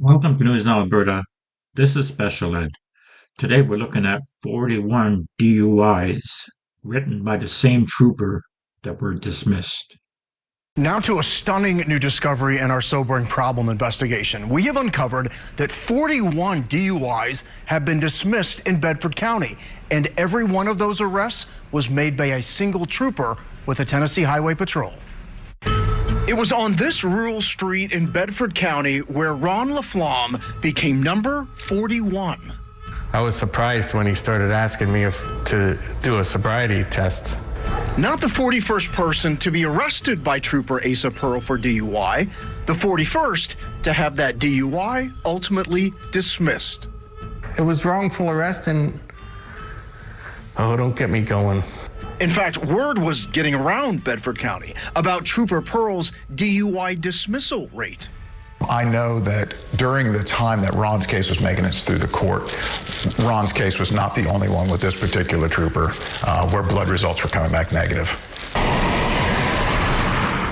Welcome to News Now Alberta. This is Special Ed. Today we're looking at 41 DUIs written by the same trooper that were dismissed. Now to a stunning new discovery in our sobering problem investigation. We have uncovered that 41 DUIs have been dismissed in Bedford County, and every one of those arrests was made by a single trooper with the Tennessee Highway Patrol. It was on this rural street in Bedford County where Ron LaFlamme became number 41. I was surprised when he started asking me to do a sobriety test. Not the 41st person to be arrested by Trooper Asa Pearl for DUI, the 41st to have that DUI ultimately dismissed. It was wrongful arrest and, oh, don't get me going. In fact, word was getting around Bedford County about Trooper Pearl's DUI dismissal rate. I know that during the time that Ron's case was making its through the court, Ron's case was not the only one with this particular trooper where blood results were coming back negative.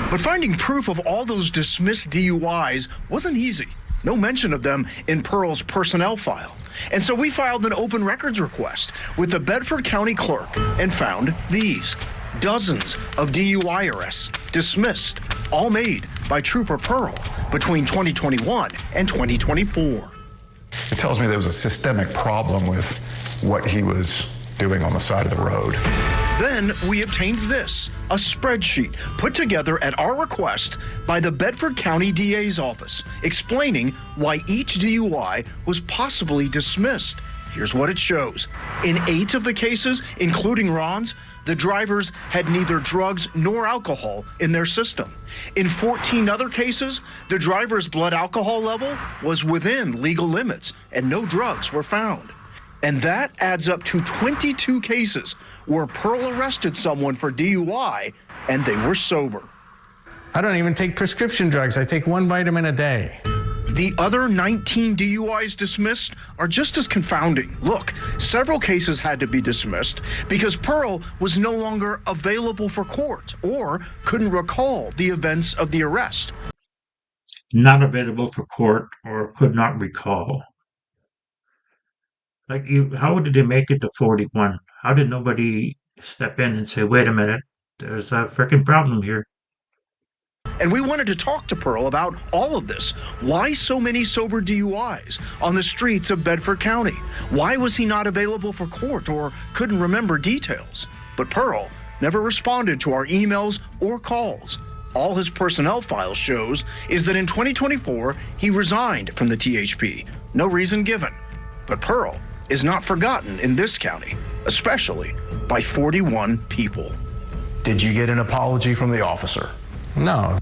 But finding proof of all those dismissed DUIs wasn't easy. No mention of them in Pearl's personnel file. And so we filed an open records request with the Bedford County Clerk and found these. Dozens of DUI arrests dismissed, all made by Trooper Pearl between 2021 and 2024. It tells me there was a systemic problem with what he was doing on the side of the road. Then we obtained this, a spreadsheet put together at our request by the Bedford County DA's office, explaining why each DUI was possibly dismissed. Here's what it shows. In 8 of the cases, including Ron's, the drivers had neither drugs nor alcohol in their system. In 14 other cases, the driver's blood alcohol level was within legal limits and no drugs were found. And that adds up to 22 cases where Pearl arrested someone for DUI and they were sober. I don't even take prescription drugs. I take 1 vitamin a day. The other 19 DUIs dismissed are just as confounding. Look, several cases had to be dismissed because Pearl was no longer available for court or couldn't recall the events of the arrest. Not available for court or could not recall. How did they make it to 41? How did nobody step in and say, wait a minute, there's a freaking problem here? And we wanted to talk to Pearl about all of this. Why so many sober DUIs on the streets of Bedford County? Why was he not available for court or couldn't remember details? But Pearl never responded to our emails or calls. All his personnel file shows is that in 2024, he resigned from the THP. No reason given. But Pearl is not forgotten in this county, especially by 41 people. Did you get an apology from the officer? No.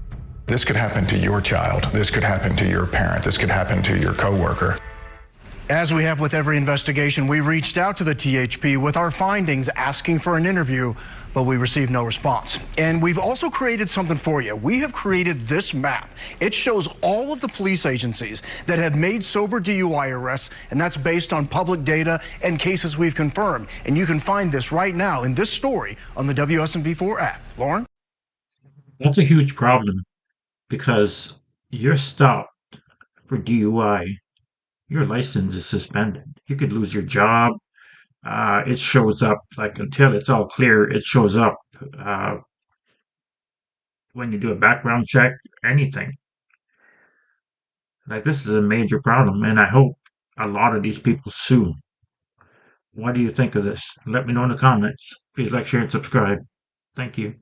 This could happen to your child. This could happen to your parent. This could happen to your coworker. As we have with every investigation, we reached out to the THP with our findings asking for an interview, but we received no response. And we've also created something for you. We have created this map. It shows all of the police agencies that have made sober DUI arrests, and that's based on public data and cases we've confirmed. And you can find this right now in this story on the WSMV4 app. Lauren? That's a huge problem because you're stopped for DUI. Your license is suspended. You could lose your job. It shows up, until it's all clear, it shows up when you do a background check, anything. This is a major problem, and I hope a lot of these people sue. What do you think of this? Let me know in the comments. Please like, share, and subscribe. Thank you.